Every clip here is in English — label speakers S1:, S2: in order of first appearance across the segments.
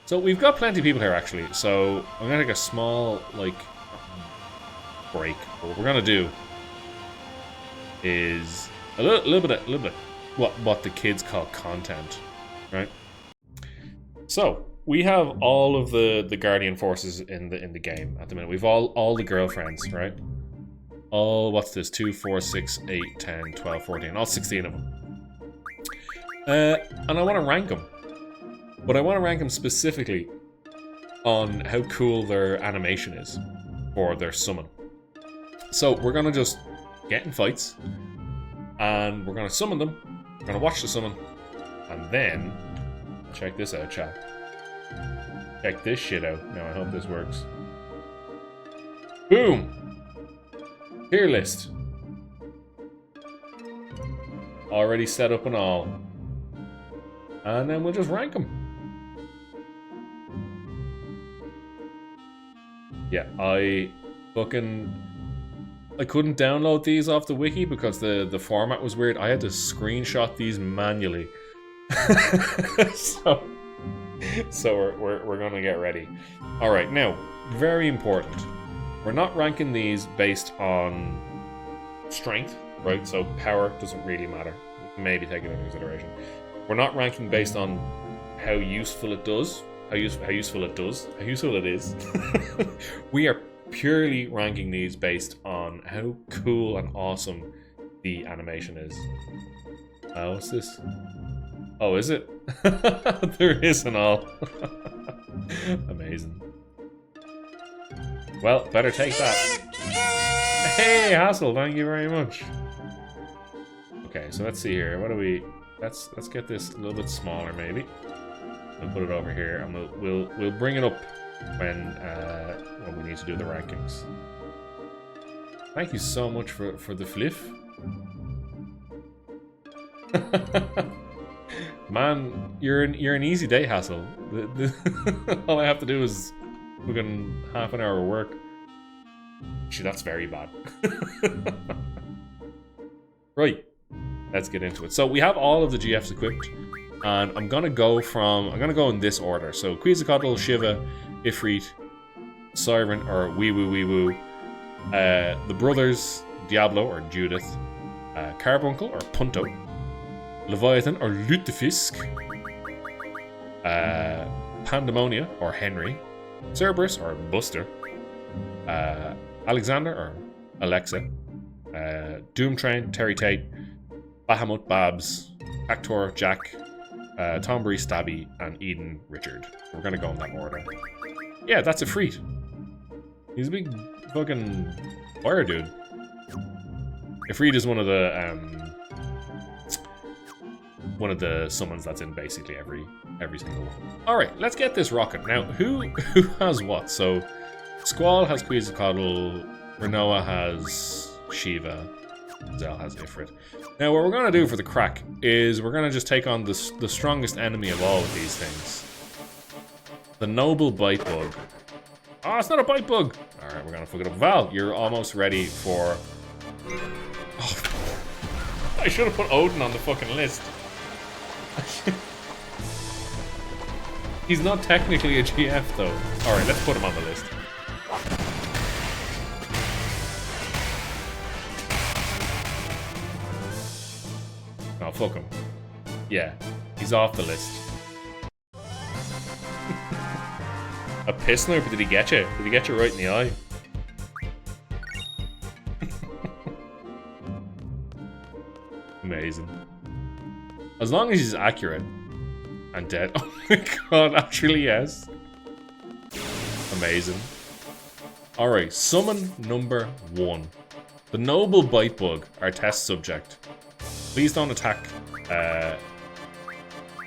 S1: So we've got plenty of people here, actually. So I'm going to take a small, like, break. But what we're going to do is a little bit of what the kids call content, right? So we have all of the Guardian forces in the game at the minute. We've all the girlfriends, right? All, what's this? 2, 4, 6, 8, 10, 12, 14. All 16 of them. And I want to rank them. But I want to rank them specifically on how cool their animation is. Or their summon. So we're going to just get in fights. And we're going to summon them. We're going to watch the summon. And then... check this out, chat. Check this shit out. Now I hope this works. Boom! Tier list. Already set up and all. And then we'll just rank them. Yeah, I couldn't download these off the wiki because the format was weird. I had to screenshot these manually. so we're gonna get ready. Alright, now, very important. We're not ranking these based on strength, right? So power doesn't really matter. Maybe take it into consideration. We're not ranking based on how useful it does. How useful it is. We are purely ranking these based on how cool and awesome the animation is. What's this? Oh, is it? There is an all. Amazing. Well, better take that. Hey, Hassel, thank you very much. Okay, so let's see here. What do we? Let's get this a little bit smaller, maybe. We'll put it over here, and we'll bring it up when we need to do the rankings. Thank you so much for the fliff. Man, you're an easy day, Hassel. All I have to do is fucking half an hour of work. Actually, that's very bad. Right, let's get into it. So we have all of the GFs equipped, and I'm gonna go in this order. So Quetzalcoatl, Shiva, Ifrit, Siren, or Wee Woo, the brothers Diablo or Judith, Carbuncle or Punto, Leviathan or Lutefisk, Pandemonia or Henry, Cerberus or Buster, Alexander or Alexa, Doomtrain, Terry Tate, Bahamut, Babs, Actor, Jack, Tombury, Stabby, and Eden, Richard. We're gonna go in that order. Yeah, that's a Ifrit. He's a big fucking fire dude. Ifrit is one of the summons that's in basically every single one. Alright, let's get this rocking. Now, who has what? So, Squall has Quetzalcoatl, Renoa has Shiva, Zell has Ifrit. Now, what we're going to do for the crack is we're going to just take on the strongest enemy of all of these things. The Noble Bite Bug. Oh, it's not a Bite Bug! Alright, we're going to fuck it up. Val, you're almost ready for... Oh, I should have put Odin on the fucking list. He's not technically a GF though. Alright, let's put him on the list. Oh, fuck him. Yeah, he's off the list. A Pissner, but did he get you? Did he get you right in the eye? Amazing. As long as he's accurate and dead. Oh my god, actually yes. Amazing. Alright, summon number 1. The Noble Bite Bug, our test subject. Please don't attack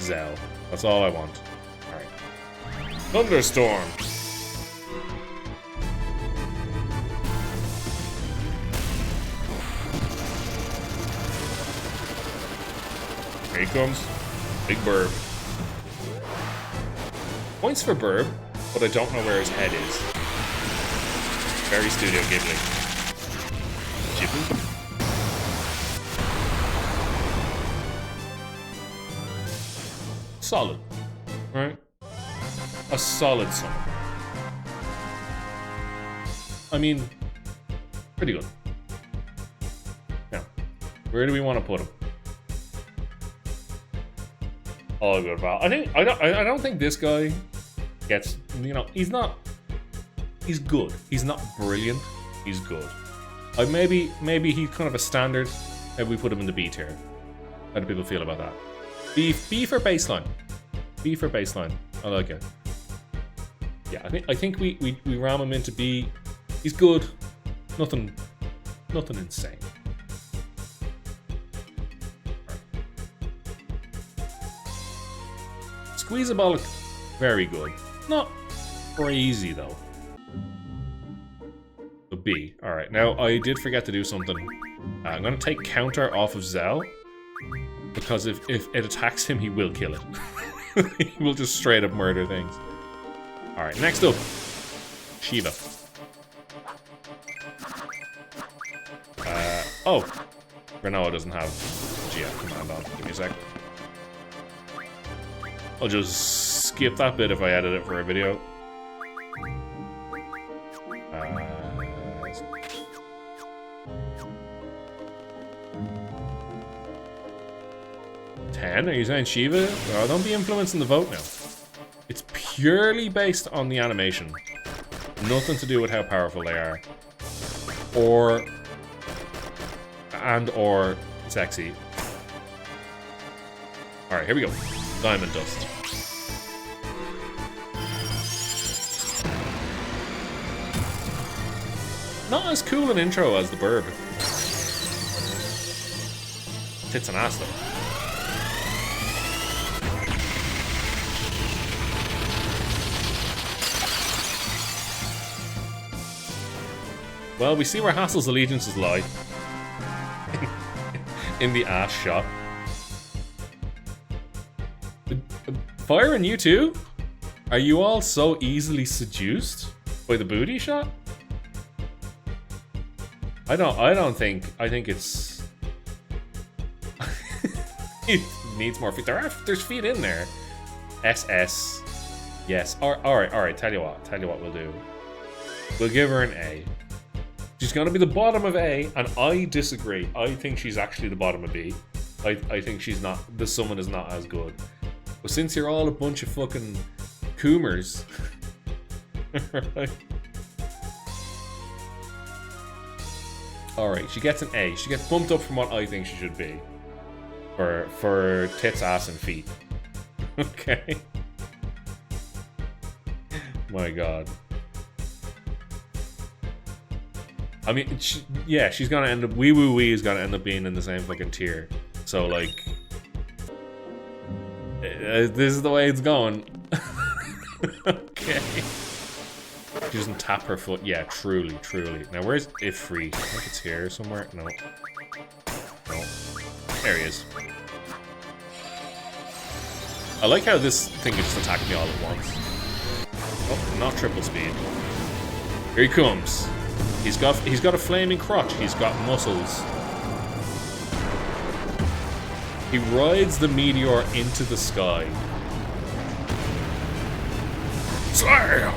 S1: Zell. That's all I want. Alright. Thunderstorm. Here he comes. Big Burb. Points for Burb, but I don't know where his head is. Very Studio Ghibli. Ghibli? Solid. Alright. a solid summon. I mean, pretty good. Now, where do we want to put him? Oh, good Val. I don't think this guy gets. You know, he's not. He's good. He's not brilliant. He's good. Maybe he's kind of a standard. Maybe we put him in the B tier. How do people feel about that? B for baseline. B for baseline. I like it. Yeah, I think we ram him into B. He's good. Nothing insane. Squeezabolic, very good. Not crazy though. So B. Alright, now I did forget to do something. I'm gonna take counter off of Zell. Because if it attacks him, he will kill it. He will just straight up murder things. Alright, next up. Shiva. Oh. Renoa doesn't have GF command on. Give me a sec. I'll just skip that bit if I edit it for a video. 10? Are you saying Shiva? Oh, don't be influencing the vote now. It's purely based on the animation. Nothing to do with how powerful they are. Or sexy. Alright, here we go. Diamond Dust. Not as cool an intro as the Burb. Tits and ass though. Well, we see where Hassel's allegiances lie. In the ass shot. Fire and you too? Are you all so easily seduced by the booty shot? I think it's it needs more feet. There's feet in there. SS. Yes. Alright, tell you what we'll do. We'll give her an A. She's gonna be the bottom of A, and I disagree. I think she's actually the bottom of B. I think she's not. The summon is not as good. But since you're all a bunch of fucking coomers, right? Alright, she gets an A. She gets bumped up from what I think she should be. For tits, ass, and feet. Okay. My god. I mean, she's gonna end up... Wee Woo Wee is gonna end up being in the same fucking tier. So, like... this is the way it's going. Okay. She doesn't tap her foot. Yeah, truly. Now, where's Ifrit? I think it's here somewhere. No. There he is. I like how this thing can just attack me all at once. Oh, not triple speed. Here he comes. He's got a flaming crotch. He's got muscles. He rides the meteor into the sky. Slam!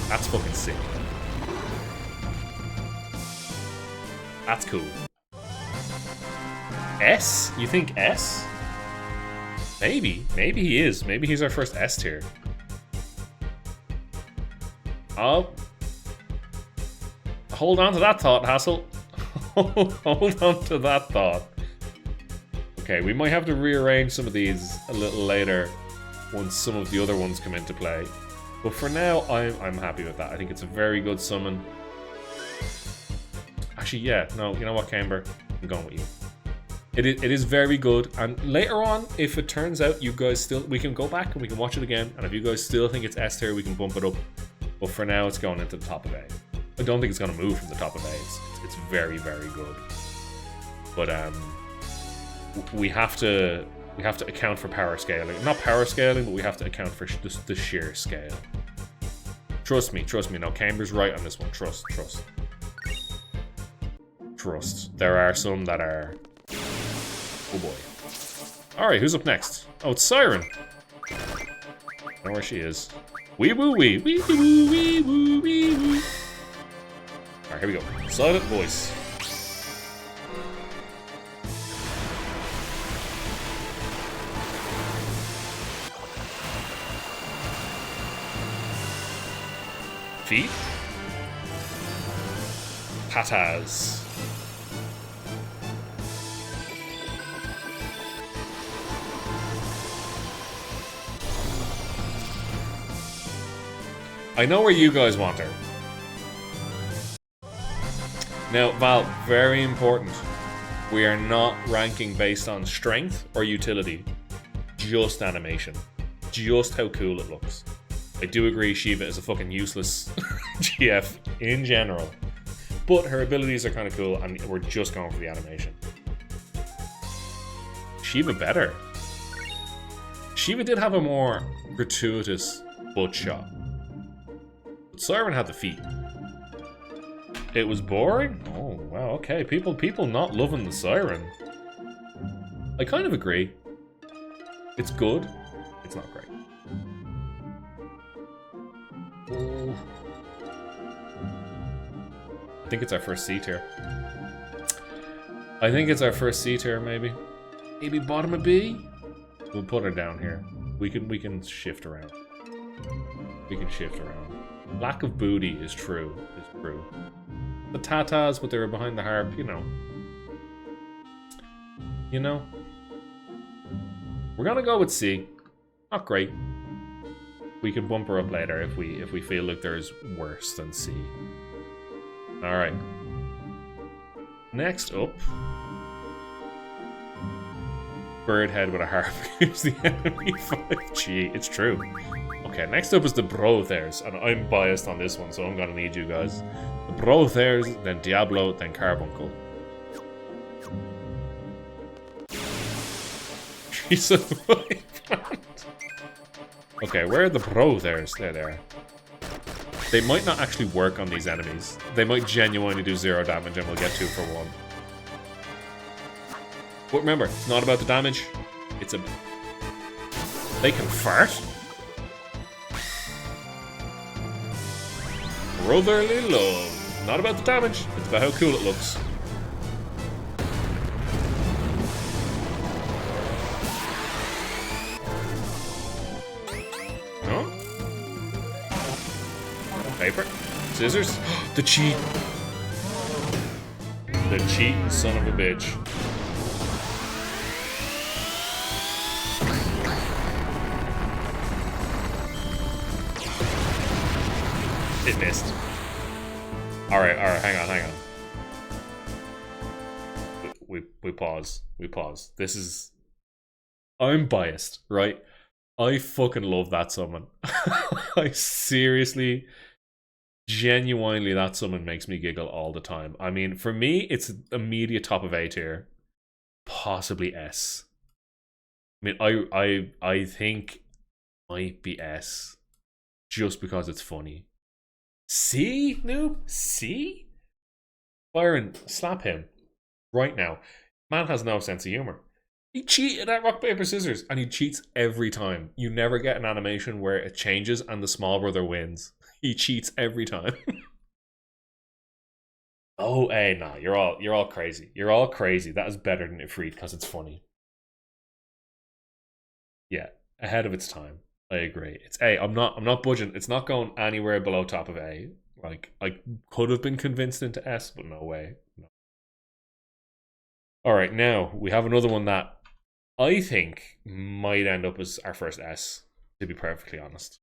S1: That's fucking sick. That's cool. S? You think S? Maybe. Maybe he is. Maybe he's our first S tier. Oh. Hold on to that thought, Hassel. Hold on to that thought. Okay, we might have to rearrange some of these a little later once some of the other ones come into play. But for now, I'm happy with that. I think it's a very good summon. Actually, yeah. No, you know what, Camber? I'm going with you. It is very good. And later on, if it turns out you guys still... We can go back and we can watch it again. And if you guys still think it's S tier, we can bump it up. But for now, it's going into the top of A. I don't think it's going to move from the top of A. It's very, very good. But we have to account for power scaling. Not power scaling, but we have to account for the sheer scale. Trust me. No, Camber's right on this one. Trust. There are some that are... Oh boy. Alright, who's up next? Oh, it's Siren. I know where she is. Wee woo wee. Wee woo wee woo wee woo. Alright, here we go. Silent voice. Feet. Tatas. I know where you guys want her. Now, Val, very important. We are not ranking based on strength or utility. Just animation. Just how cool it looks. I do agree Shiva is a fucking useless GF in general. But her abilities are kind of cool, and we're just going for the animation. Shiva better. Shiva did have a more gratuitous butt shot. But Siren had the feet. It was boring? Oh, wow, okay. People not loving the Siren. I kind of agree. It's good. It's not great. Oh. I think it's our first C tier. I think it's our first C tier, maybe. Maybe bottom of B? We'll put her down here. We can shift around. We can shift around. Lack of booty is true. Is true. The tatas, but they were behind the harp, you know. You know? We're gonna go with C. Not great. We can bump her up later if we feel like there's worse than C. Alright. Next up. Birdhead with a harp gives the enemy 5G. It's true. Okay, next up is the Brothers, and I'm biased on this one, so I'm gonna need you guys. The Brothers, then Diablo, then Carbuncle. She's a Okay, where are the Brothers? There they are. They might not actually work on these enemies. They might genuinely do 0 damage and we'll get 2 for 1. But remember, it's not about the damage. It's a... They can fart? Brotherly love. Not about the damage. It's about how cool it looks. No? Paper? Scissors? The cheat! The cheat son of a bitch. It missed. Alright, hang on. We pause. We pause. This is... I'm biased, right? I fucking love that summon. I seriously, genuinely, that summon makes me giggle all the time. I mean, for me, it's immediate top of A tier. Possibly S. I mean, I think might be S. Just because it's funny. C, noob? C? Byron, slap him. Right now. Man has no sense of humor. He cheated at rock, paper, scissors, and he cheats every time. You never get an animation where it changes and the small brother wins. He cheats every time. Oh, hey, nah, you're all crazy. You're all crazy. That is better than Ifrit because it's funny. Yeah, ahead of its time. I agree. It's A. I'm not budging. It's not going anywhere below top of A. Like, I could have been convinced into S, but no way. No. All right, now we have another one that I think might end up as our first S, to be perfectly honest.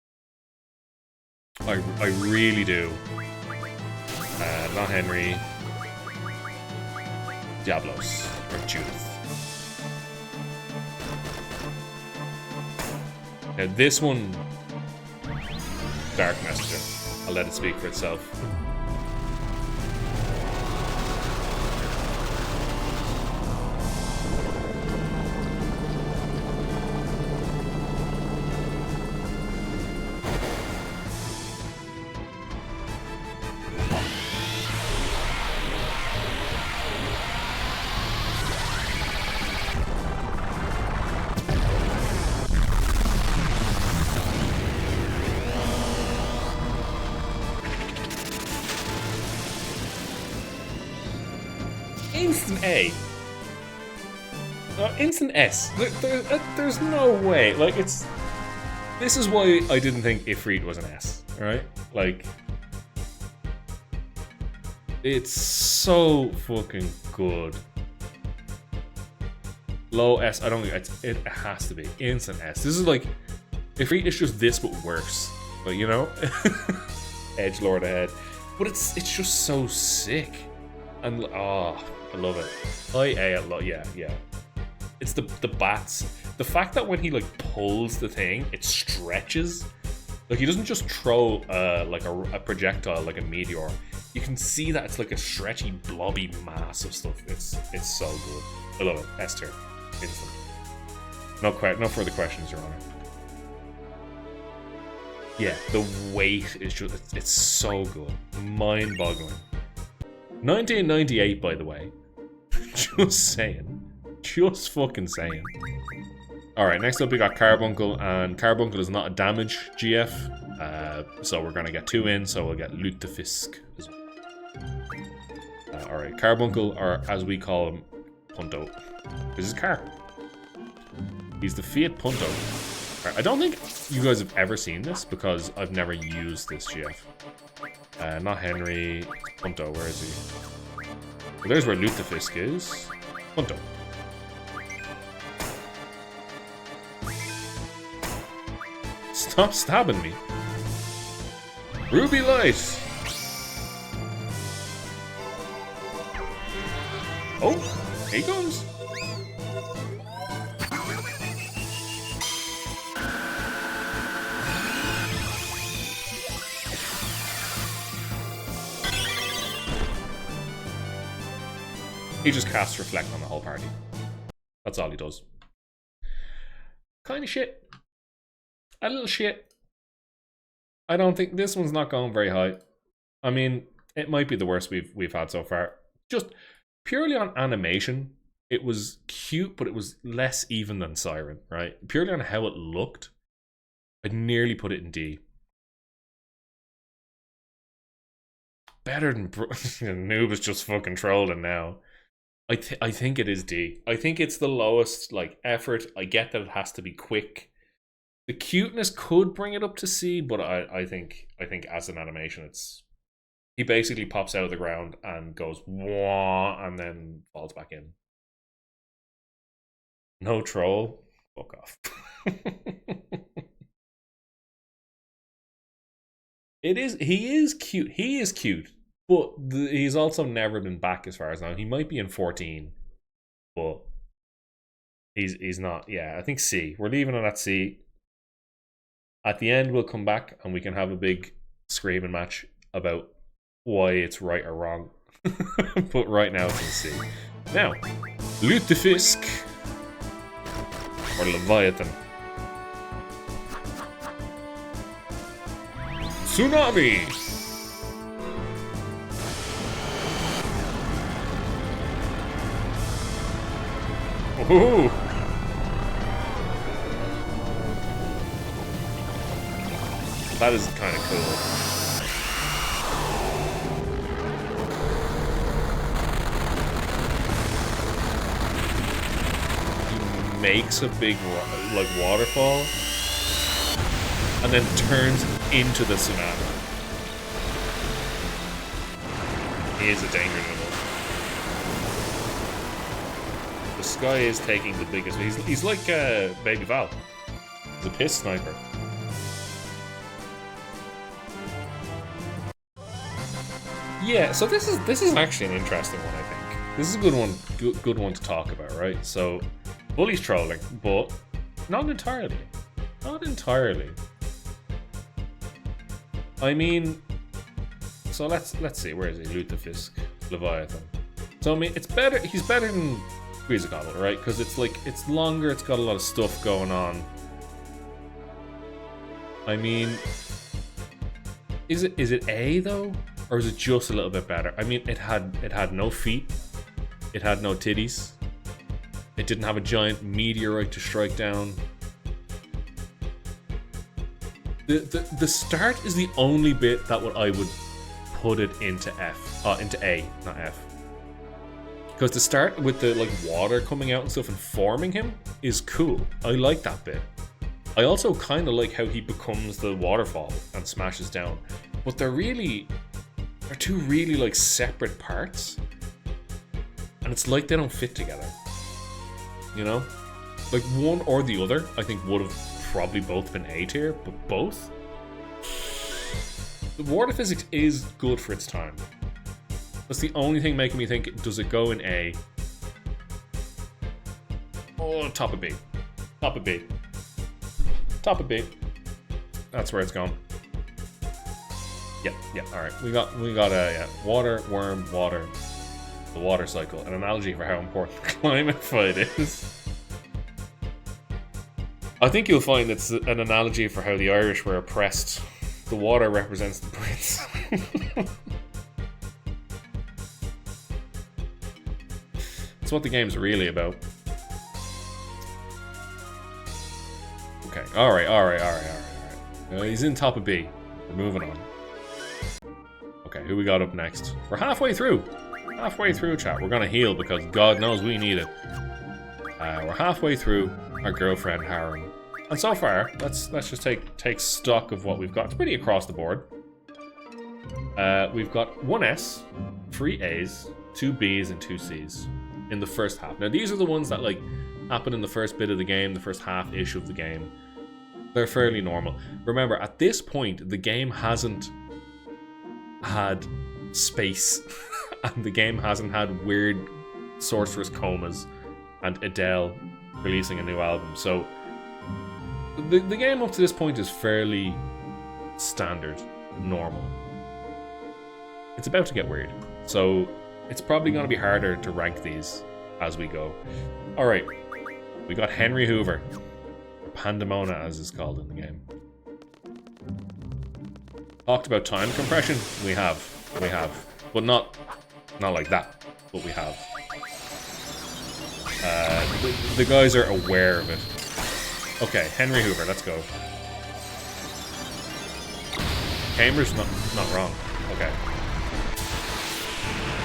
S1: I really do. Not Henry. Diablos. Or Judith. Now this one... Dark Messenger. I'll let it speak for itself. instant A. Instant S. There's no way. Like, it's... This is why I didn't think Ifrit was an S, right? Like... It's so fucking good. Low S, I don't think it has to be. Instant S. This is like... Ifrit is just this, but worse. But, you know? Edgelord ahead. But it's just so sick. And, oh, I love it. High A, yeah. It's the bats. The fact that when he like pulls the thing, it stretches. Like he doesn't just throw like a projectile like a meteor. You can see that it's like a stretchy, blobby mass of stuff. It's so good. I love it. S tier, instant. No further questions, Your Honor. Yeah, the weight is just, it's so good. Mind-boggling. 1998, by the way. Just saying. Just fucking saying. Alright, next up we got Carbuncle, and Carbuncle is not a damage GF, so we're gonna get 2 in, so we'll get Lutefisk as well. Alright, Carbuncle, or as we call him, Punto. This is Car. He's the Fiat Punto. Right, I don't think you guys have ever seen this, because I've never used this GF. Not Henry. Punto, where is he? Well, there's where Lutefisk is. Punto. Stop stabbing me. Ruby Light. Oh, here he comes. He just casts Reflect on the whole party. That's all he does. Kind of shit. A little shit. I don't think this one's not going very high. I mean, it might be the worst we've had so far. Just purely on animation, it was cute, but it was less even than Siren, right? Purely on how it looked, I'd nearly put it in D. Better than Noob is just fucking trolling now. I think it is D. I think it's the lowest like effort. I get that it has to be quick. The cuteness could bring it up to C, but I think as an animation, it's he basically pops out of the ground and goes wah and then falls back in. No troll. Fuck off. He is cute. He is cute. But he's also never been back as far as now. He might be in 14, but he's not. Yeah, I think C. We're leaving it at C. At the end, we'll come back and we can have a big screaming match about why it's right or wrong. But right now, it's in C. Now, Lutefisk or Leviathan. Tsunami. Ooh. That is kind of cool. He makes a big like waterfall and then turns into the tsunami. He is a danger animal. The sky is taking the biggest. He's like Baby Val. He's a piss sniper. Yeah, so this is actually an interesting one. I think this is a good one to talk about, right? So, Bully's trolling, but not entirely. Not entirely. I mean, so let's see. Where is he? Lutefisk, Leviathan. So I mean, it's better. He's better than Quetzalcoatl, right? Because it's like it's longer. It's got a lot of stuff going on. I mean, is it A though, or is it just a little bit better? I mean, it had no feet. It had no titties. It didn't have a giant meteorite to strike down. The start is the only bit that I would put it into F. Into A, not F. Because to start with the like water coming out and stuff and forming him is cool. I like that bit. I also kind of like how he becomes the waterfall and smashes down. But they're two really like separate parts. And it's like they don't fit together. You know? Like one or the other, I think would have probably both been A tier, but both? The water physics is good for its time. That's the only thing making me think, does it go in A? Oh, top of B. Top of B. Top of B. That's where it's going. Yeah, alright. We got water, worm, water. The water cycle. An analogy for how important climate fight is. I think you'll find it's an analogy for how the Irish were oppressed. The water represents the Brits. That's what the game's really about. Okay, alright. He's in top of B. We're moving on. Okay, who we got up next? We're halfway through. Halfway through, chat. We're gonna heal because God knows we need it. We're halfway through our girlfriend harem. And so far, let's just take stock of what we've got. It's pretty across the board. We've got 1 S, 3 A's, 2 B's, and 2 C's in the first half. Now these are the ones that like happen in the first bit of the game, the first half-ish of the game. They're fairly normal. Remember, at this point, the game hasn't had space. And the game hasn't had weird sorceress comas and Adele releasing a new album. So the game up to this point is fairly standard, normal. It's about to get weird. So it's probably going to be harder to rank these as we go. Alright, we got Henry Hoover. Or Pandemona as it's called in the game. Talked about time compression? We have. But not like that, but we have. The guys are aware of it. Okay, Henry Hoover, let's go. Cambridge, not wrong. Okay.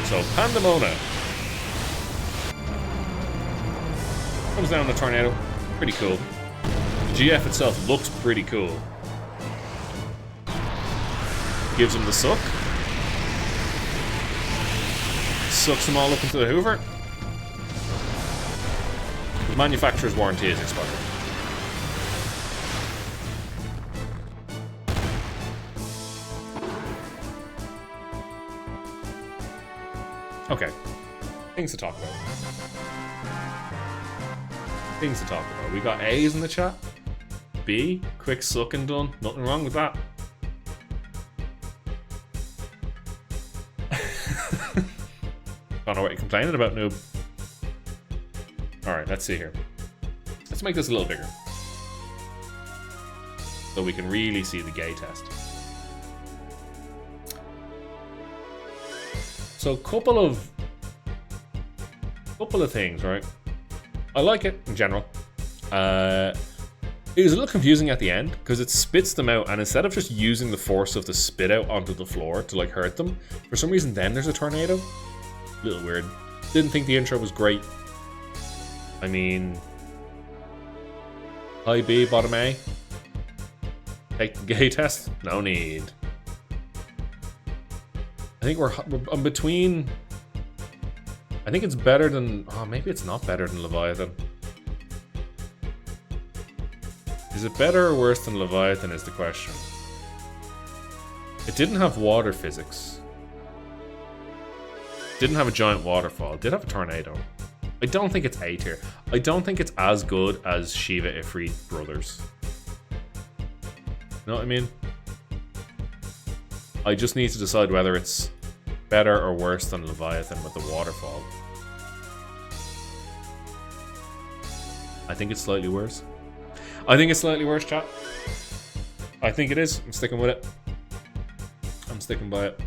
S1: So, Pandemona. Comes down in a tornado. Pretty cool. The GF itself looks pretty cool. Gives him the suck. Sucks them all up into the Hoover. The manufacturer's warranty is expired. Okay. Things to talk about. We got A's in the chat. B, quick suck and done. Nothing wrong with that. Don't know what you're complaining about, noob. Alright, let's see here. Let's make this a little bigger. So we can really see the gay test. So couple of things, right? I like it in general. It was a little confusing at the end because it spits them out, and instead of just using the force of the spit out onto the floor to like hurt them, for some reason then there's a tornado. A little weird. Didn't think the intro was great. I mean, high B, bottom A. Take the gay test? No need. I think we're in between. I think it's better than... Oh, maybe it's not better than Leviathan. Is it better or worse than Leviathan is the question. It didn't have water physics. Didn't have a giant waterfall. It did have a tornado. I don't think it's A tier. I don't think it's as good as Shiva Ifrit Brothers. You know what I mean? I just need to decide whether it's better or worse than Leviathan with the waterfall. I think it's slightly worse. I think it's slightly worse, chat. I think it is. I'm sticking with it. I'm sticking by it.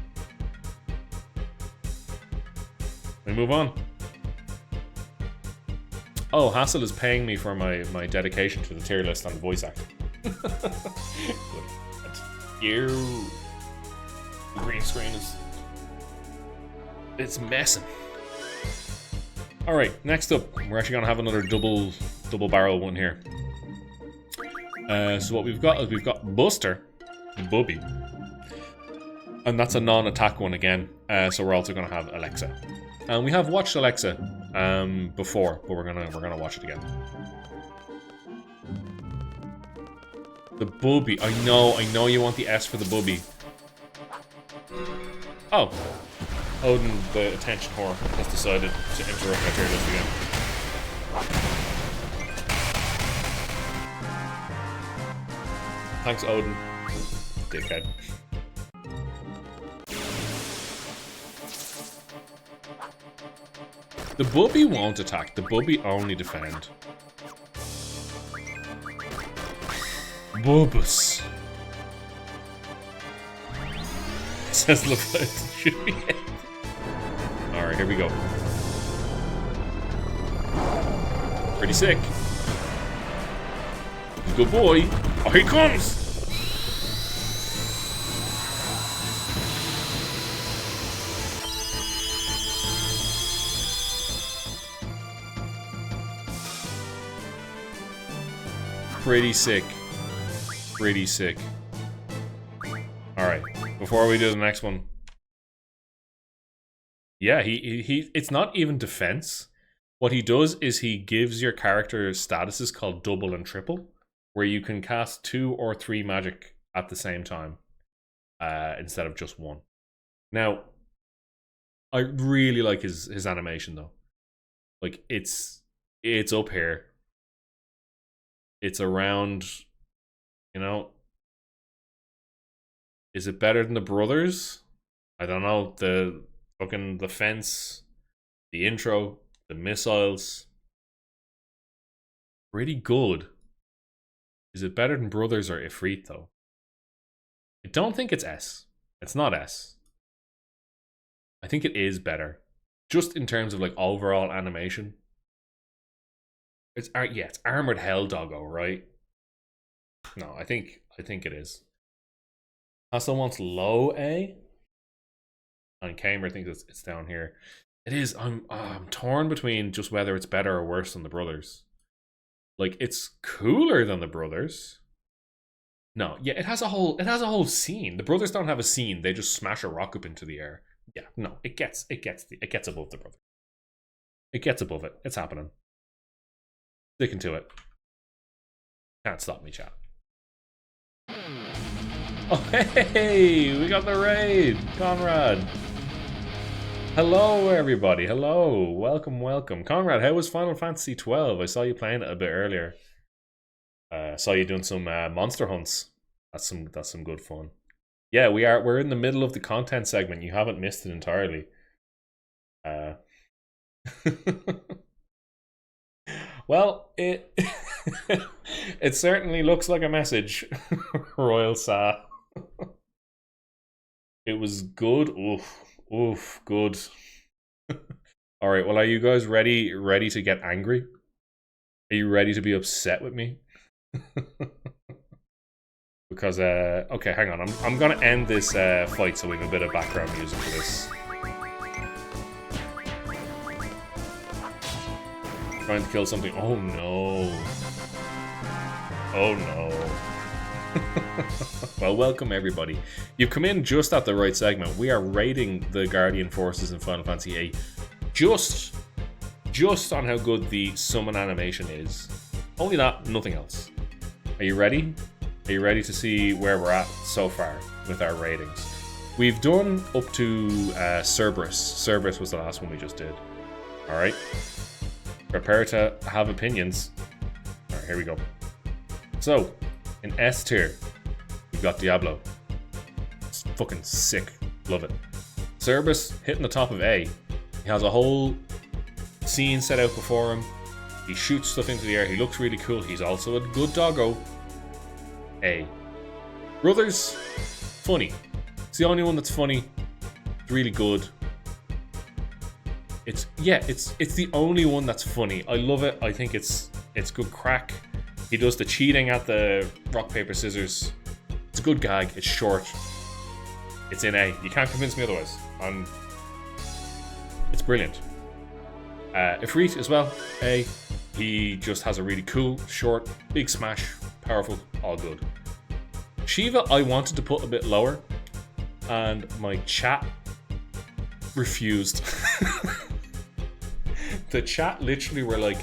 S1: We move on. Oh, Hassel is paying me for my dedication to the tier list on the voice acting. Good. You. The green screen is... It's messing. All right, next up, we're actually gonna have another double barrel one here. So what we've got is we've got Buster, Bubby, and that's a non-attack one again. So we're also gonna have Alexa, and we have watched Alexa before, but we're gonna watch it again. The Bubby, I know you want the S for the Bubby. Oh, Odin, the attention whore, has decided to interrupt my tier list again. Thanks, Odin. Dickhead. The Bubby won't attack. The Bubby only defend. Bubus. Says LeBron. Alright, here we go. Pretty sick. Good boy. Oh, here he comes! Pretty sick. Pretty sick. Alright, before we do the next one. Yeah, he it's not even defense. What he does is he gives your character statuses called double and triple, where you can cast 2 or 3 magic at the same time, instead of just 1. Now, I really like his animation though. Like it's up here. It's around, you know. Is it better than the brothers? I don't know. The fucking the fence, the intro, the missiles. Pretty good. Is it better than brothers or Ifrit though? I don't think it's S. It's not S. I think it is better. Just in terms of like overall animation. It's Armored Hell Doggo, right? No, I think it is. Hassel wants low A. And Kamer thinks it's down here. It is. I'm torn between just whether it's better or worse than the brothers. Like it's cooler than the brothers. No, yeah, it has a whole scene. The brothers don't have a scene. They just smash a rock up into the air. Yeah, no, it gets above the brother. It gets above it. It's happening. Sticking to it. Can't stop me, chat. Oh, hey, we got the raid, Conrad. Hello, everybody. Hello, welcome. Conrad, how was Final Fantasy XII? I saw you playing it a bit earlier. Saw you doing some monster hunts. That's some good fun. Yeah, we're in the middle of the content segment. You haven't missed it entirely. Well, it it certainly looks like a message, Royal Sa. It was good. Oof, good. All right. Well, are you guys ready to get angry? Are you ready to be upset with me? Because okay, hang on. I'm gonna end this fight so we have a bit of background music for this. Trying to kill something. Oh no. Oh no. Well, welcome everybody. You've come in just at the right segment. We are rating the Guardian forces in Final Fantasy VIII just on how good the summon animation is. Only that, nothing else. Are you ready? Are you ready to see where we're at so far with our ratings? We've done up to Cerberus. Cerberus was the last one we just did. Alright. Prepare to have opinions. Alright, here we go. So, in S tier, we've got Diablo. It's fucking sick. Love it. Cerberus hitting the top of A. He has a whole scene set out before him. He shoots stuff into the air. He looks really cool. He's also a good doggo. A. Brothers, funny. It's the only one that's funny. It's really good. It's the only one that's funny. I love it. I think it's good crack. He does the cheating at the rock, paper, scissors. It's a good gag. It's short. It's in A. You can't convince me otherwise. It's brilliant. Ifrit as well, A. He just has a really cool, short, big smash, powerful, all good. Shiva, I wanted to put a bit lower, and my chat refused. The chat literally were like,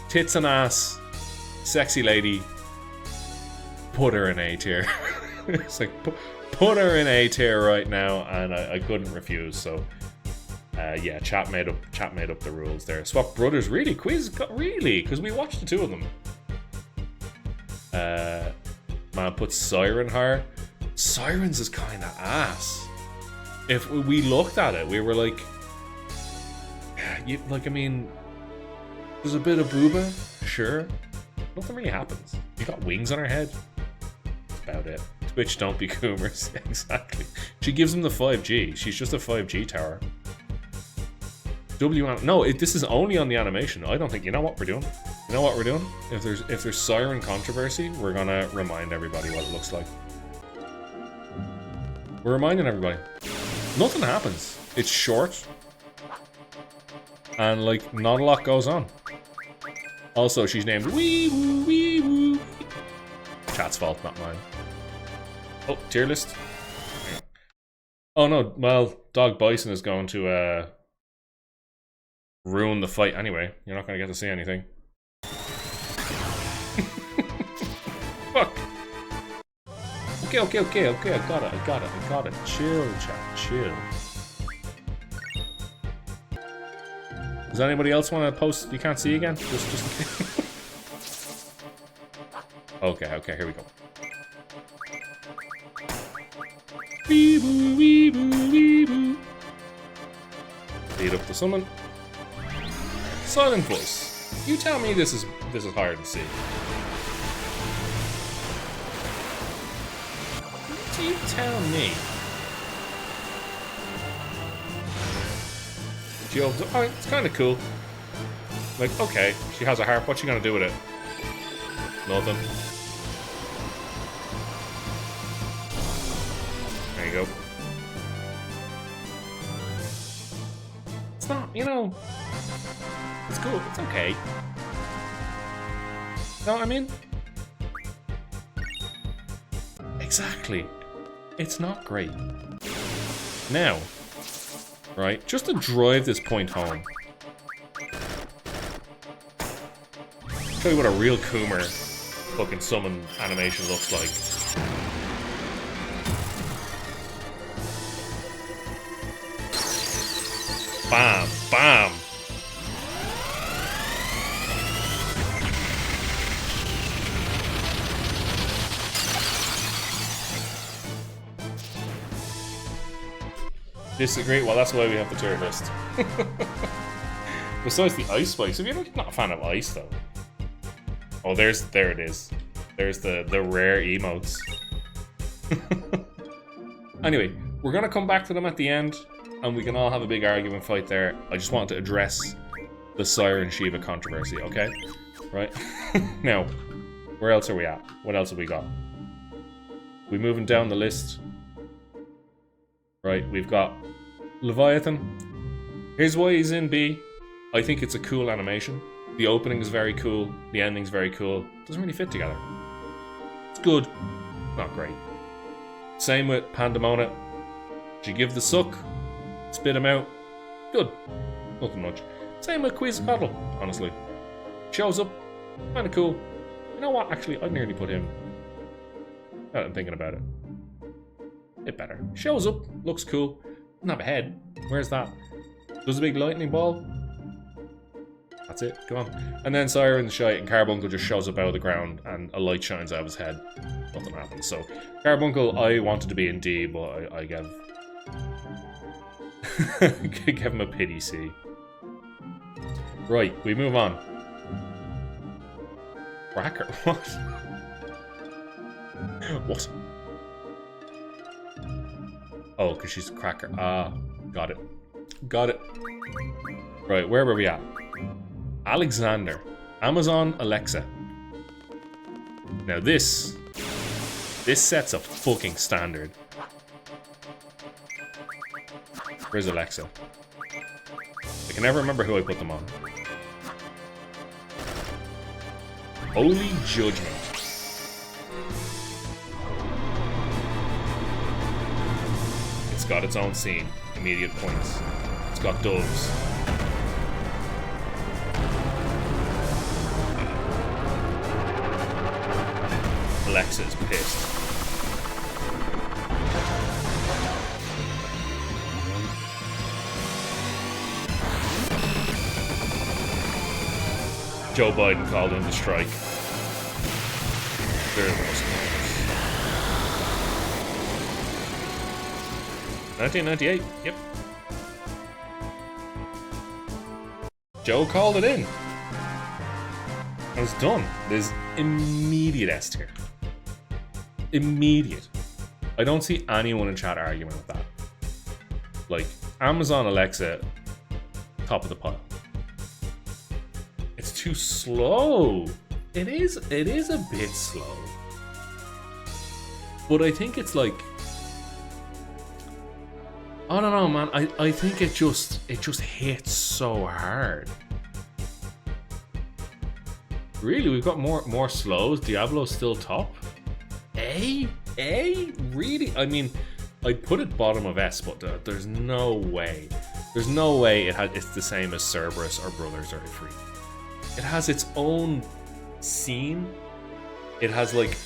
S1: tits and ass, sexy lady, put her in A tier. It's like, put her in A tier right now, and I couldn't refuse, so... yeah, chat made up the rules there. Swap Brothers, really? Quiz? Really? Because we watched the two of them. Man, put Siren higher. Sirens is kind of ass. If we looked at it, we were like... I mean... There's a bit of booba, sure. Nothing really happens. You got wings on her head. That's about it. Twitch don't be coomers. Exactly. She gives him the 5G. She's just a 5G tower. No, this is only on the animation. I don't think. You know what we're doing? You know what we're doing? If there's Siren controversy, we're gonna remind everybody what it looks like. We're reminding everybody. Nothing happens. It's short, and like not a lot goes on. Also, she's named Wee Woo Wee Woo. Chat's fault, not mine. Oh, tier list. Oh no. Well, Dog Bison is going to ruin the fight anyway. You're not going to get to see anything. Fuck. Okay. I got it. Chill, chat. Chill. Does anybody else want to post? You can't see again? Just Okay, here we go. Wee boo, wee boo, wee boo. Lead up the summon. Silent voice. You tell me this is hard to see. You tell me. Oh, it's kind of cool. Like, okay, she has a harp. What's she gonna do with it? Nothing. There you go. It's not, you know. It's cool. It's okay. Know what I mean? Exactly. It's not great. Now, right, just to drive this point home. Show you what a real Coomer fucking summon animation looks like. Bam, bam. Disagree? Well, that's why we have the tier list. Besides the ice spikes, if you're not a fan of ice, though. Oh, there it is. There's the rare emotes. Anyway, we're gonna come back to them at the end, and we can all have a big argument fight there. I just wanted to address the Siren Shiva controversy, okay? Right? Now, where else are we at? What else have we got? We moving down the list. Right, we've got Leviathan. Here's why he's in B. I think it's a cool animation. The opening is very cool. The ending's very cool. Doesn't really fit together. It's good. Not great. Same with Pandemona. She give the suck. Spit him out. Good. Nothing much. Same with Quetzalcoatl, honestly. Shows up. Kinda cool. You know what? Actually, I'd nearly put him. Now that I'm thinking about it. Bit better. Shows up. Looks cool. Doesn't have a head. Where's that? Does a big lightning ball. That's it. Go on. And then Siren's shite, and Carbuncle just shows up out of the ground, and a light shines out of his head. Nothing happens. So, Carbuncle, I wanted to be in D, but I gave... give him a pity C. Right, we move on. Cracker? What? What? Oh, because she's a cracker. Ah, got it. Got it. Right, where were we at? Alexander. Amazon Alexa. Now this sets a fucking standard. Where's Alexa? I can never remember who I put them on. Holy Judgment. It's got its own scene. Immediate points. It's got doves. Alexa is pissed. Joe Biden called in the strike. They're the most 1998, yep. Joe called it in. And it's done. There's immediate S tier. Immediate. I don't see anyone in chat arguing with that. Like, Amazon Alexa, top of the pile. It's too slow. It is a bit slow. But I think it's like, I don't know, man. I think it just hits so hard. Really, we've got more slows. Diablo's still top. A? Really? I mean, I'd put it bottom of S, but there's no way. There's no way it's the same as Cerberus or Brothers or Ifrit. It has its own scene. It has like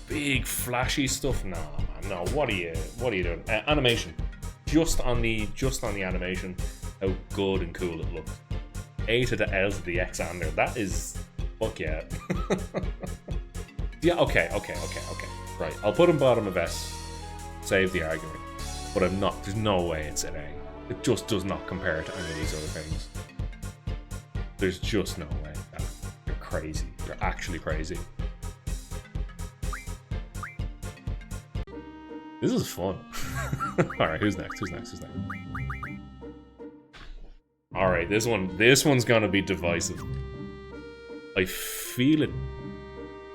S1: big flashy stuff. Nah, man, no. What are you doing? Animation. Just on the animation, how good and cool it looks. A to the L to the Xander. That is, fuck yeah. Yeah. Okay. Right. I'll put him bottom of S. Save the argument. But I'm not. There's no way it's an A. It just does not compare to any of these other things. There's just no way. You're crazy. You're actually crazy. This is fun. Alright, who's next? Alright, this one's gonna be divisive. I feel it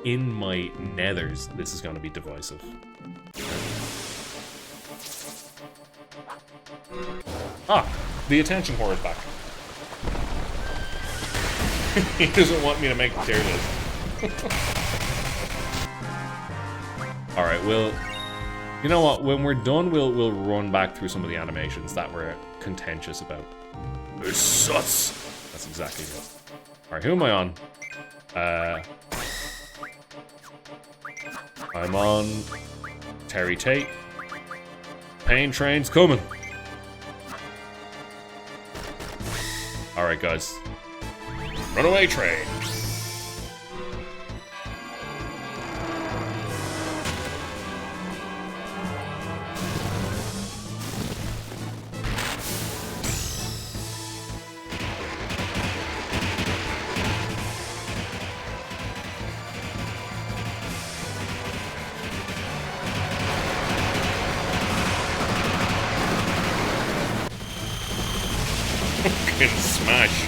S1: in my nethers. This is gonna be divisive. Ah, the attention whore is back. He doesn't want me to make the tier list. Alright, well, you know what? When we're done, we'll run back through some of the animations that we're contentious about. They're suts! That's exactly it. Alright, who am I on? I'm on Terry Tate. Pain train's coming. Alright, guys. Runaway train. Fucking smash.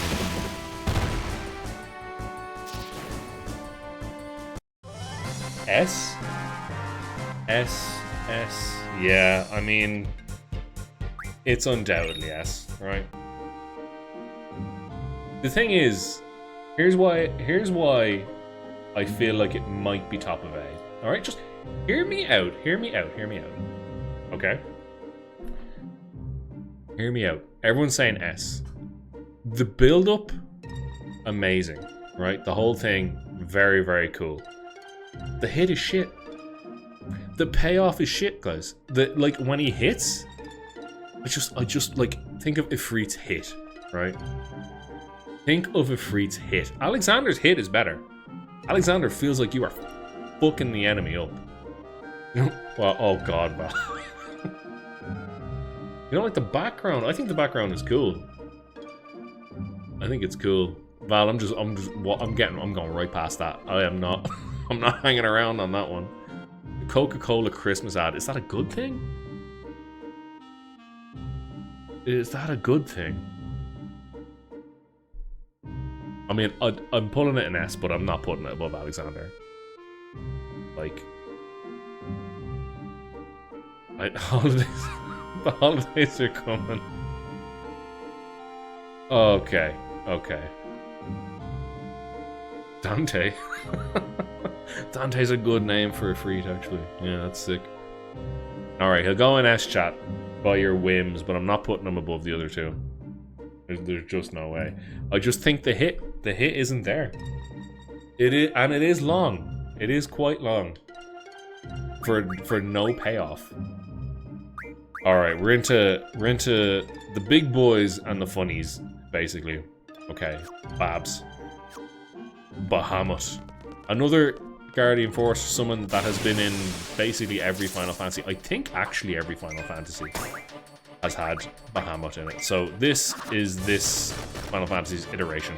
S1: S? Yeah, I mean, it's undoubtedly S, right? The thing is, here's why I feel like it might be top of A. Alright, just hear me out. Okay? Hear me out. Everyone's saying S. The build-up, amazing, right? The whole thing, very, very cool. The hit is shit. The payoff is shit, guys. Like, when he hits, I just like, think of Ifrit's hit, right? Think of Ifrit's hit. Alexander's hit is better. Alexander feels like you are fucking the enemy up. Well, oh god, Val. You don't like the background? I think the background is cool. I think it's cool. Val, I'm going right past that. I'm not hanging around on that one. The Coca-Cola Christmas ad, is that a good thing? Is that a good thing? I mean, I'm pulling it in S, but I'm not putting it above Alexander. Like, the holidays are coming. Okay, okay. Dante. Dante's a good name for a freak, actually. Yeah, that's sick. Alright, he'll go in S-chat by your whims, but I'm not putting him above the other two. There's just no way. I just think the hit isn't there. It is, and it is long. It is quite long. For no payoff. Alright, we're into the big boys and the funnies, basically. Okay, Babs. Bahamut. Another Guardian Force, someone that has been in basically every Final Fantasy. I think actually every Final Fantasy has had Bahamut in it. So this is this Final Fantasy's iteration.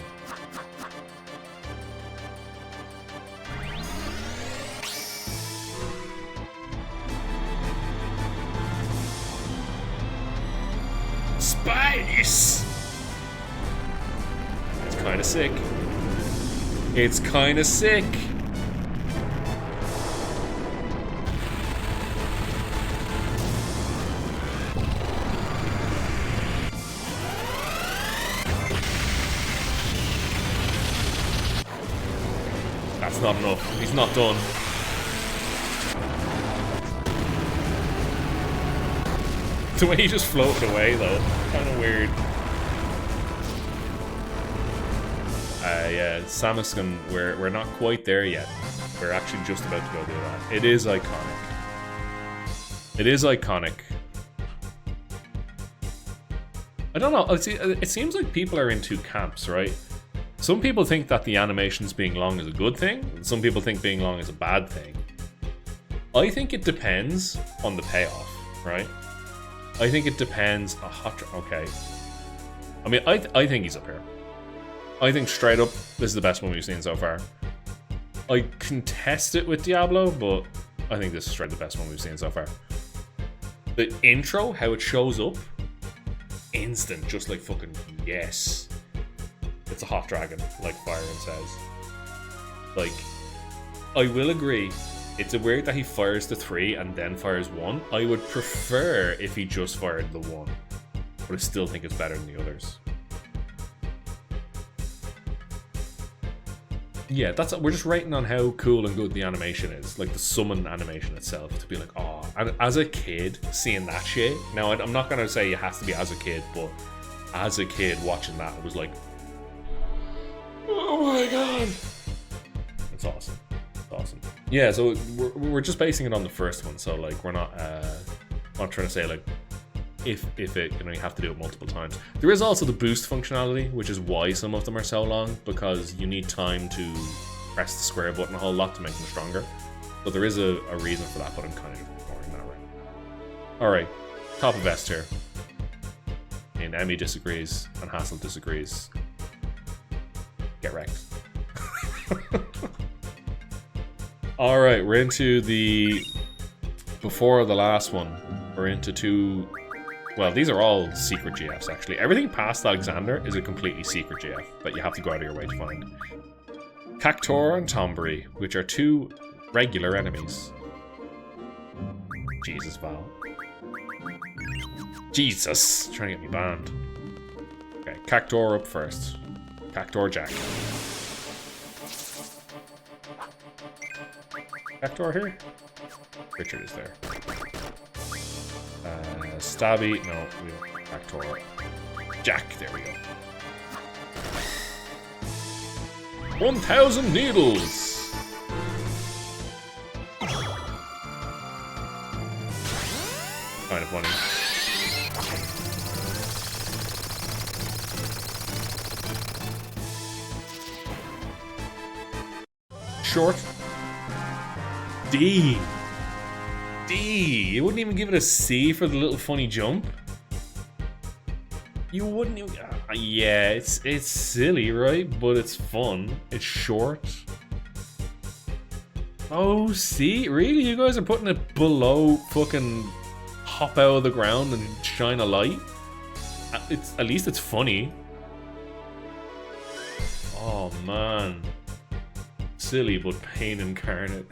S1: Spice! It's kind of sick. It's kind of sick. That's not enough. He's not done. The way he just floated away, though, kind of weird. Yeah, Samuskin, we're not quite there yet. We're actually just about to go do that. It is iconic. It is iconic. I don't know. It seems like people are in two camps, right? Some people think that the animations being long is a good thing. And some people think being long is a bad thing. I think it depends on the payoff, right? I think it depends. Okay. I mean, I think he's up here. I think straight up, this is the best one we've seen so far. I contest it with Diablo, but I think this is straight the best one we've seen so far. The intro, how it shows up, instant, just like fucking yes. It's a hot dragon, like Byron says. Like, I will agree, it's weird that he fires the 3 and then fires 1. I would prefer if he just fired the 1, but I still think it's better than the others. Yeah, we're just rating on how cool and good the animation is, like the summon animation itself, to be like, oh, and as a kid, seeing that shit, now I'm not gonna say it has to be as a kid, but as a kid watching that, it was like, oh my god, it's awesome, it's awesome. Yeah, so we're just basing it on the first one, so like we're not trying to say like if it, you know, you have to do it multiple times. There is also the boost functionality, which is why some of them are so long, because you need time to press the square button a whole lot to make them stronger. So there is a reason for that, but I'm kind of ignoring that right. Alright, top of S tier. And Emmy disagrees, and Hassel disagrees. Get wrecked. Alright, we're into the... Before the last one, we're into two... Well, these are all secret GFs, actually. Everything past Alexander is a completely secret GF that you have to go out of your way to find. Cactor and Tombury, which are two regular enemies. Jesus, Val. Jesus! Trying to get me banned. Okay, Cactor up first. Cactor Jack. Cactor here? Richard is there. Stabby, no, we don't. Cactor. Jack, there we go. 1,000 needles! Kind of funny. Short. D. You wouldn't even give it a C for the little funny jump? You wouldn't even... yeah, it's silly, right? But it's fun. It's short. Oh, C? Really? You guys are putting it below fucking hop out of the ground and shine a light? At least it's funny. Oh, man. Silly, but pain incarnate.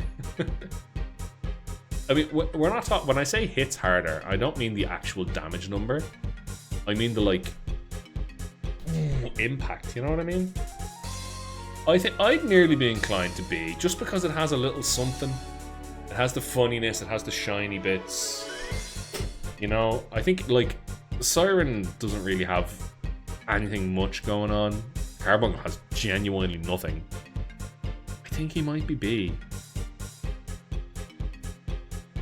S1: I mean, we're not talking... When I say hits harder, I don't mean the actual damage number. I mean the, like... impact, you know what I mean? I think I'd nearly be inclined to B, just because it has a little something. It has the funniness, it has the shiny bits. You know, I think, like, Siren doesn't really have anything much going on. Carbuncle has genuinely nothing. I think he might be B.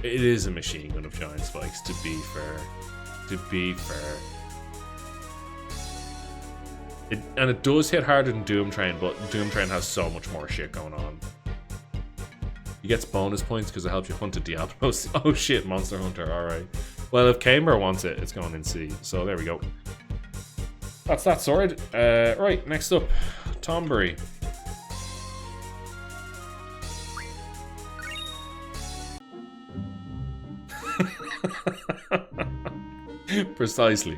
S1: It is a machine gun of giant spikes, to be fair. To be fair. And it does hit harder than Doom Train, but Doom Train has so much more shit going on. He gets bonus points because it helps you hunt a Diablo. Oh shit, Monster Hunter, alright. Well, if Kamer wants it, it's going in C. So there we go. That's that sword. Right, next up, Tombury. Precisely.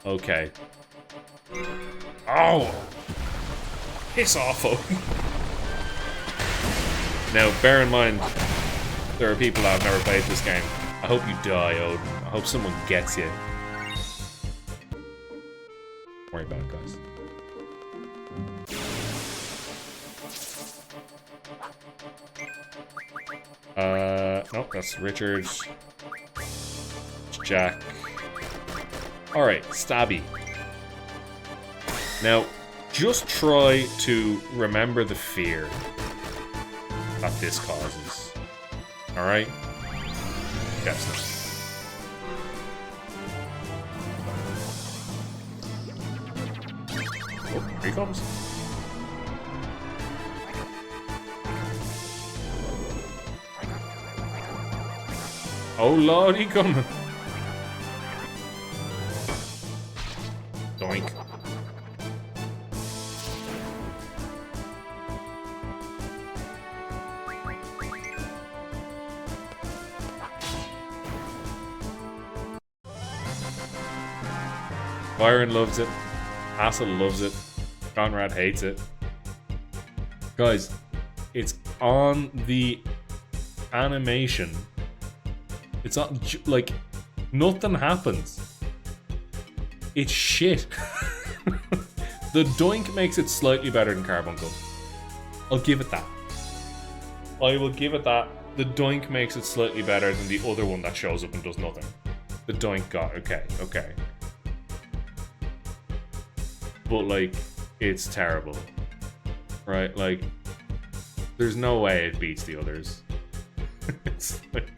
S1: Okay. Oh! Piss off, oh. Now, bear in mind, there are people that have never played this game. I hope you die, Odin. I hope someone gets you. Don't worry about it, guys. Nope, that's Richard. It's Jack. Alright, Stabby. Now, just try to remember the fear that this causes. Alright? Yes. Oh, here he comes. Oh lord, he coming. Doink. Byron loves it. Hassel loves it. Conrad hates it. Guys, it's on the animation. It's not, like, nothing happens. It's shit. The doink makes it slightly better than Carbuncle. I'll give it that. I will give it that. The doink makes it slightly better than the other one that shows up and does nothing. The doink got, okay. But, like, it's terrible. Right? Like, there's no way it beats the others. It's like...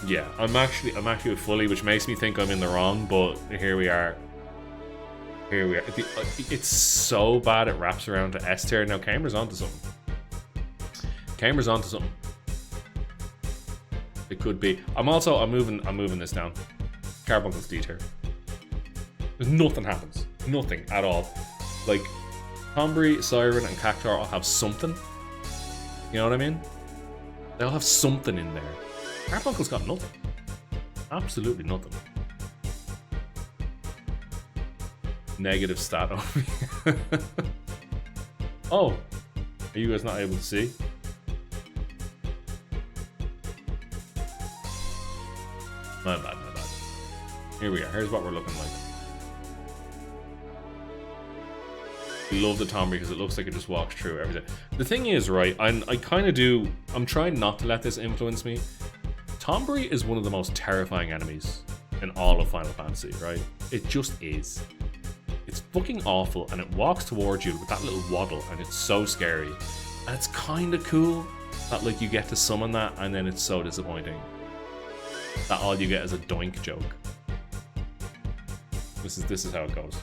S1: Yeah, I'm actually with Fully, which makes me think I'm in the wrong, but here we are. It's so bad it wraps around to S tier. Now Kamer's onto something. It could be. I'm moving this down. Carbuncle's D tier. Nothing happens. Nothing at all. Like, Tombury, Siren, and Cactuar all have something. You know what I mean? They all have something in there. Carbuncle's got nothing. Absolutely nothing. Negative stat over here. Oh, are you guys not able to see? My bad. Here we are. Here's what we're looking like. We love the Tombury because it looks like it just walks through everything. The thing is, right, I kind of do... I'm trying not to let this influence me. Tombury is one of the most terrifying enemies in all of Final Fantasy, right? It just is. It's fucking awful, and it walks towards you with that little waddle, and it's so scary. And it's kind of cool that, like, you get to summon that, and then it's so disappointing that all you get is a doink joke. This is how it goes.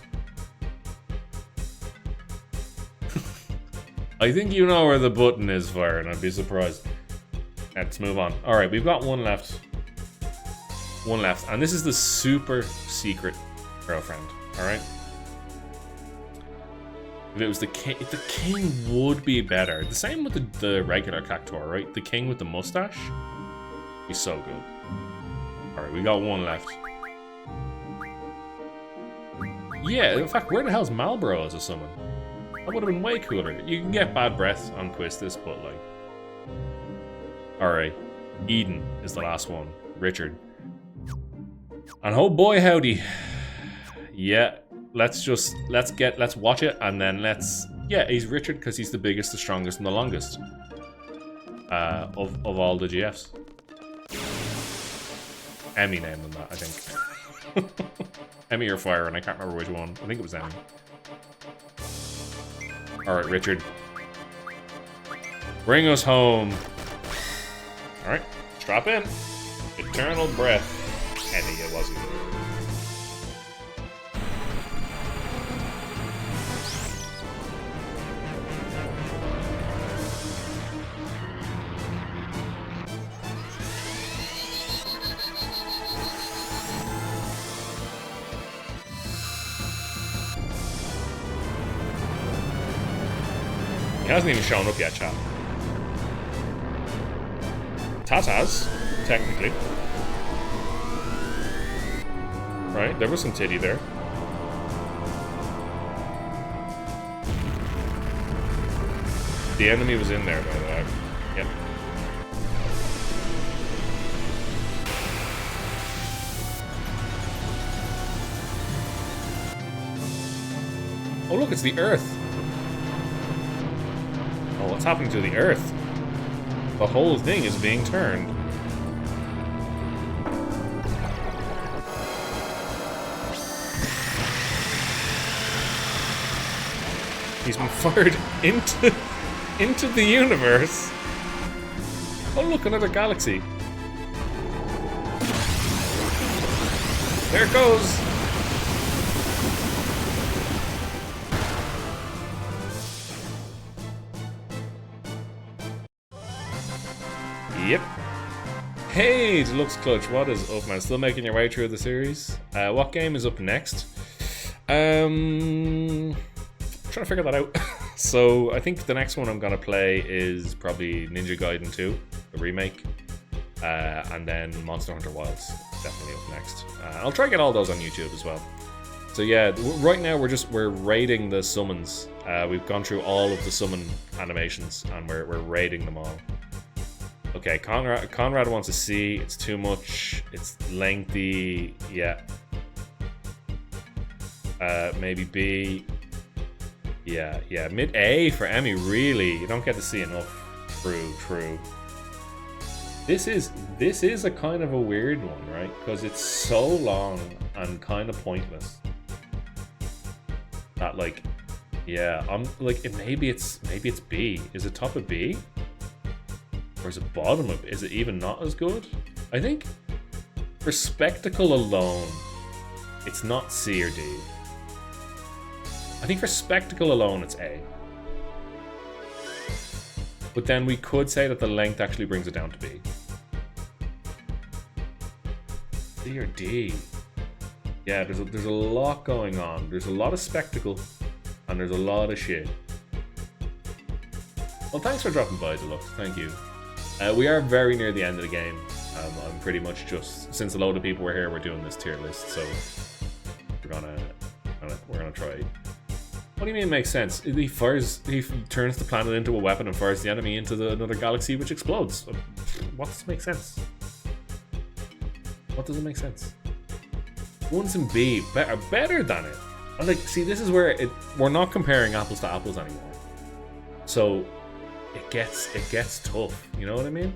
S1: I think you know where the button is, Fire, and I'd be surprised. Let's move on. Alright, we've got one left. And this is the super secret girlfriend, alright? If it was the king would be better. The same with the regular Cactuar, right? The king with the mustache. He's so good. Alright, we got one left. Yeah, in fact, where the hell's Malboro as a summon? That would have been way cooler. You can get Bad Breath on Quistis, but like... Alright. Eden is the last one. Richard. And oh boy howdy. Yeah, let's watch it and then yeah, he's Richard because he's the biggest, the strongest, and the longest of all the GFs. Emmy named them that, I think. Emmy or Fire, and I can't remember which one. I think it was Emmy. Alright, Richard. Bring us home. Alright, strap in. Eternal breath. Emmy, it wasn't. He hasn't even shown up yet, chat. Tatas, technically. Right, there was some titty there. The enemy was in there, by the way. Yep. Oh look, it's the Earth. Oh, what's happening to the Earth? The whole thing is being turned. He's been fired into the universe. Oh look, another galaxy. There it goes. Yep. Hey, Deluxe Clutch, what is up, man? Still making your way through the series? What game is up next? I'm trying to figure that out. So, I think the next one I'm gonna play is probably Ninja Gaiden 2, the remake. And then Monster Hunter Wilds, definitely up next. I'll try to get all those on YouTube as well. So yeah, right now we're rating the summons. We've gone through all of the summon animations and we're rating them all. Okay, Conrad wants a C. It's too much. It's lengthy. Yeah. Maybe B. Yeah. Mid A for Emmy. Really, you don't get to see enough. True. This is a kind of a weird one, right? Because it's so long and kind of pointless. That like, yeah, I'm like, maybe it's B. Is it top of B? Or is it bottom of? Is it even not as good? I think for spectacle alone, it's not C or D. I think for spectacle alone, it's A. But then we could say that the length actually brings it down to B. C or D? Yeah, there's a lot going on. There's a lot of spectacle, and there's a lot of shit. Well, thanks for dropping by, Deluxe. Thank you. We are very near the end of the game. I'm pretty much just, since a load of people were here, we're doing this tier list, so we're gonna try. What do you mean it makes sense? He turns the planet into a weapon and fires the enemy into another galaxy, which explodes. What does it make sense? What does it make sense? One's in B, better than it. And like, see, this is where we're not comparing apples to apples anymore. So it gets tough. You know what I mean?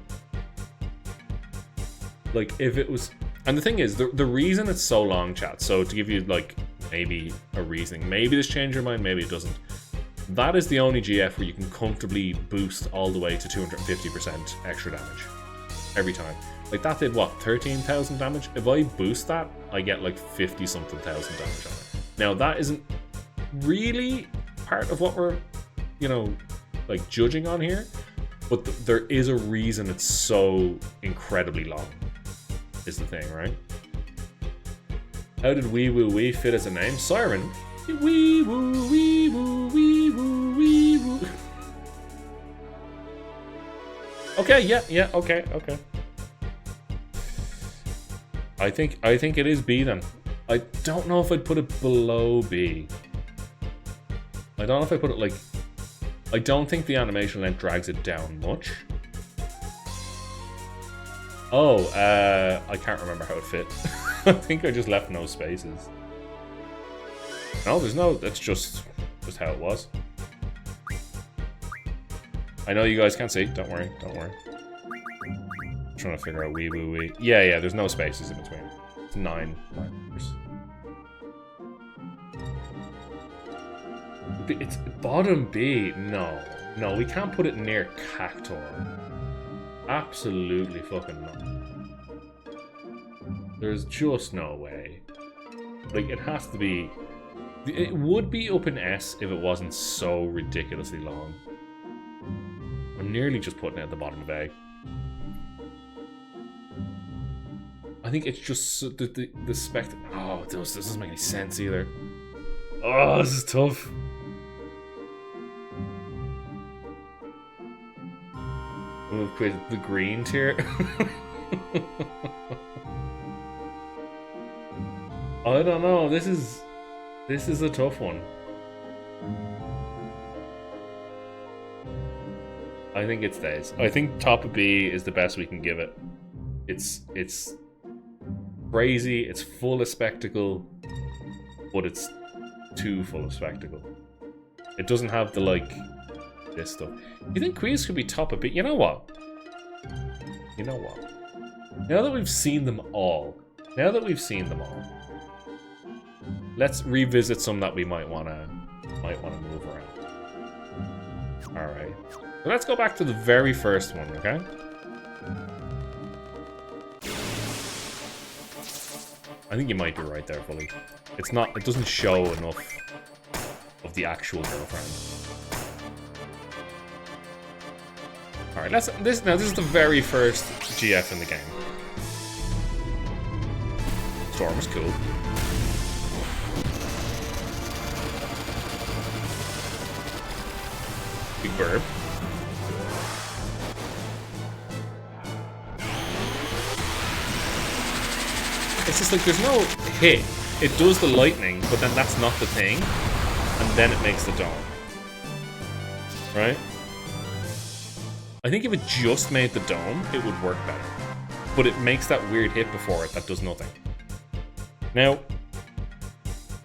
S1: Like if it was, and the thing is, the reason it's so long, chat. So to give you like maybe a reasoning, maybe this changed your mind, maybe it doesn't. That is the only GF where you can comfortably boost all the way to 250% extra damage every time. Like that did what, 13,000 damage? If I boost that, I get like 50-something thousand damage on it. Now that isn't really part of what we're, you know, like judging on here, but there is a reason it's so incredibly long, is the thing, right? How did wee woo wee fit as a name? Siren. Wee woo wee woo wee woo wee woo. Okay, yeah, okay. I think it is B then. I don't know if I'd put it below B. I don't know if I put it like, I don't think the animation length drags it down much. Oh, I can't remember how it fit. I think I just left no spaces. No, there's no, that's just how it was. I know you guys can't see, don't worry, don't worry. I'm trying to figure out wee woo wee. Yeah, there's no spaces in between. It's 9 numbers. It's bottom B. No, we can't put it near Cactor. Absolutely fucking not. There's just no way. Like, it has to be... It would be up in S if it wasn't so ridiculously long. I'm nearly just putting it at the bottom of A. I think it's just the spect... Oh, this doesn't make any sense either. Oh, this is tough. We'll quit the green tier. I don't know. This is a tough one. I think it stays. I think top of B is the best we can give it. It's crazy. It's full of spectacle, but it's too full of spectacle. It doesn't have the this stuff. You think Quiz could be top of B? You know what? Now that we've seen them all, let's revisit some that we might wanna move around. All right. So let's go back to the very first one, okay? I think you might be right there, Fully. It's not. It doesn't show enough of the actual girlfriend. All right. This is the very first GF in the game. Storm is cool. Big Burb. It's just like there's no hit. It does the lightning, but then that's not the thing. And then it makes the dome. Right? I think if it just made the dome, it would work better. But it makes that weird hit before it that does nothing. Now,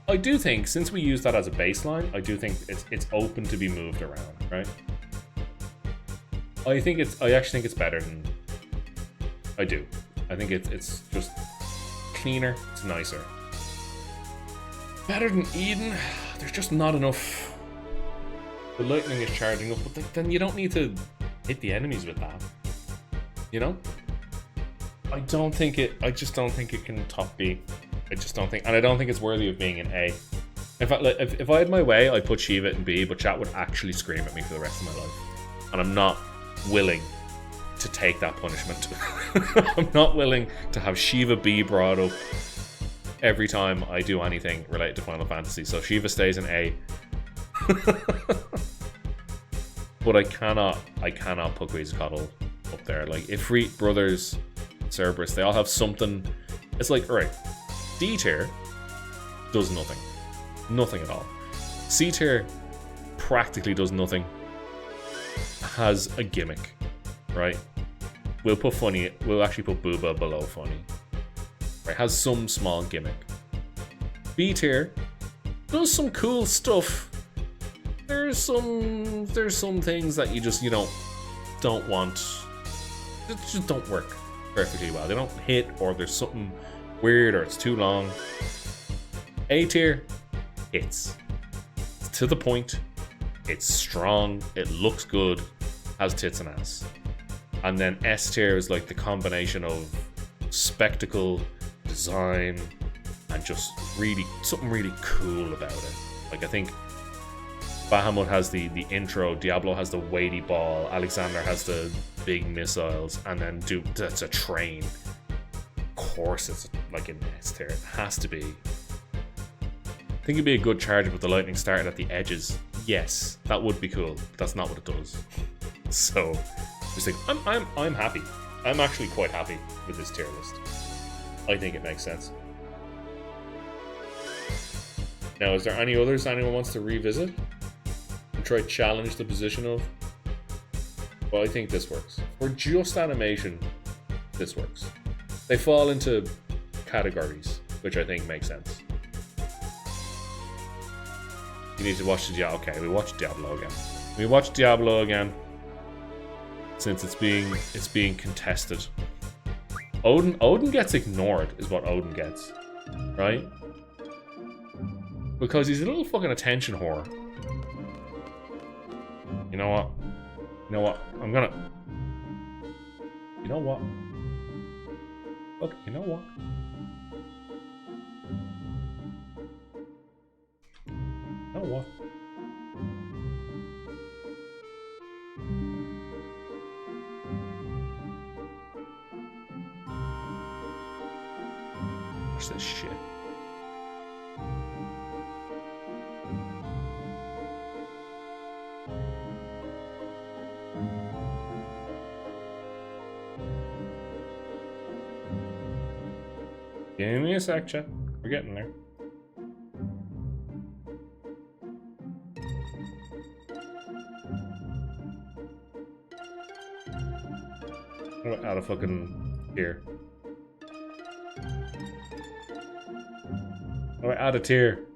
S1: I do think, since we use that as a baseline, I do think it's open to be moved around, right? I actually think it's better than... I do. I think it's just cleaner, it's nicer. Better than Eden? There's just not enough... The lightning is charging up, but then you don't need to hit the enemies with that. You know? I just don't think it can top B. I just don't think, and I don't think it's worthy of being an A. In fact, if I had my way, I'd put Shiva in B, but chat would actually scream at me for the rest of my life. And I'm not willing to take that punishment. I'm not willing to have Shiva B brought up every time I do anything related to Final Fantasy. So Shiva stays in A. But I cannot put Quetzalcoatl up there. Like, Ifrit, Brothers, Cerberus, they all have something. It's like, alright, D tier does nothing. Nothing at all. C tier practically does nothing. Has a gimmick, right? We'll put funny, we'll actually put Booba below funny. Right, has some small gimmick. B tier does some cool stuff. There's some things that you don't want. It just don't work perfectly well. They don't hit, or there's something weird, or it's too long. A tier hits. It's to the point. It's strong. It looks good. Has tits and ass. And then S tier is like the combination of spectacle, design, and just something really cool about it. Like, I think Bahamut has the intro, Diablo has the weighty ball, Alexander has the big missiles, and then that's a train. Of course it's like in S tier. It has to be. I think it'd be a good charge with the lightning started at the edges. Yes, that would be cool, but that's not what it does. So, just think, I'm happy. I'm actually quite happy with this tier list. I think it makes sense. Now, is there any others anyone wants to revisit? And try to challenge the position of? Well, I think this works. For just animation, this works. They fall into categories, which I think makes sense. You need to watch the Diablo. Okay, we watched Diablo again. We watched Diablo again since it's being contested. Odin gets ignored, is what Odin gets, right? Because he's a little fucking attention whore. You know what? You know what? I'm gonna. You know what? Look, you know what? You know what? Watch this shit. Give me a sec, chat. We're getting there. What out of fucking tier? Oh, out of tier.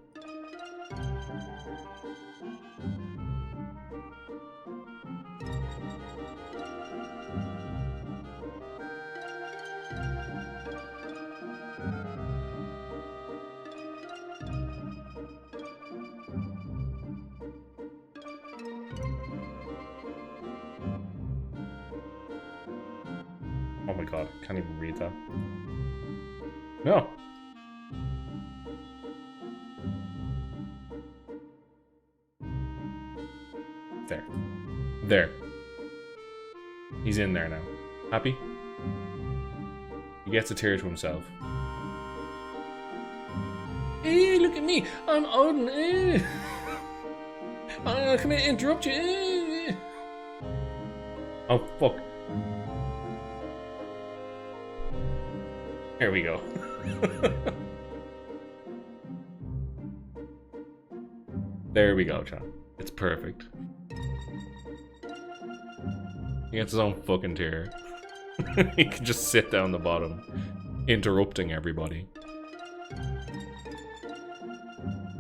S1: Oh my god, I can't even read that. No. There. There. He's in there now. Happy? He gets a tear to himself. Hey, look at me! I'm Odin! I'm gonna interrupt you! Oh, fuck. There we go. There we go, chat. It's perfect. He gets his own fucking tier. He can just sit down the bottom, interrupting everybody.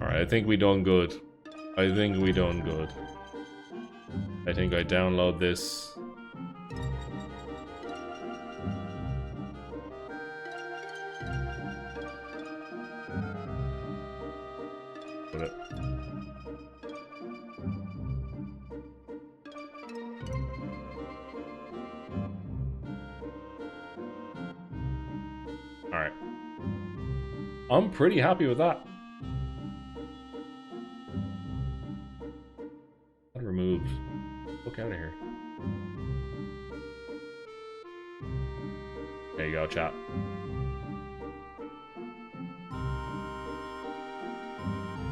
S1: Alright, I think we done good. I think we done good. I think I download this. Put it. Alright. I'm pretty happy with that. That removed. Look out of here. There you go, chat.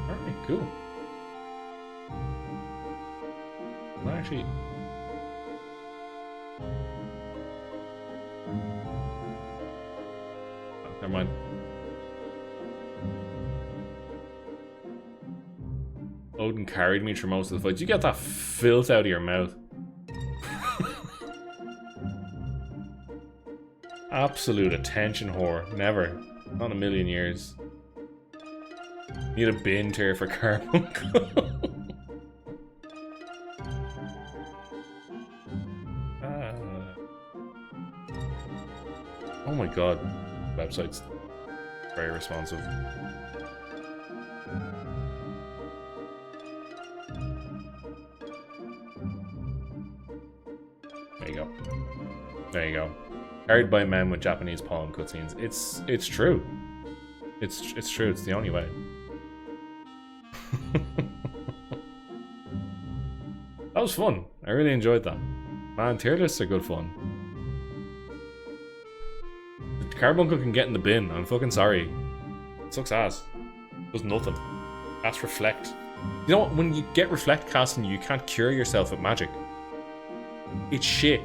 S1: Alright, cool. Well, actually... Never mind. Odin carried me through most of the fights. You get that filth out of your mouth. Absolute attention whore. Never. Not in a million years. Need a bin tier for Carbuncle. Oh my god. Website's very responsive. There you go. There you go. Carried by men with Japanese poem cutscenes. It's true. It's true. It's the only way. That was fun. I really enjoyed that. Man, tier lists are good fun. Carbuncle can get in the bin. I'm fucking sorry. It sucks ass. It does nothing. That's reflect. You know what? When you get reflect casting, you can't cure yourself with magic. It's shit.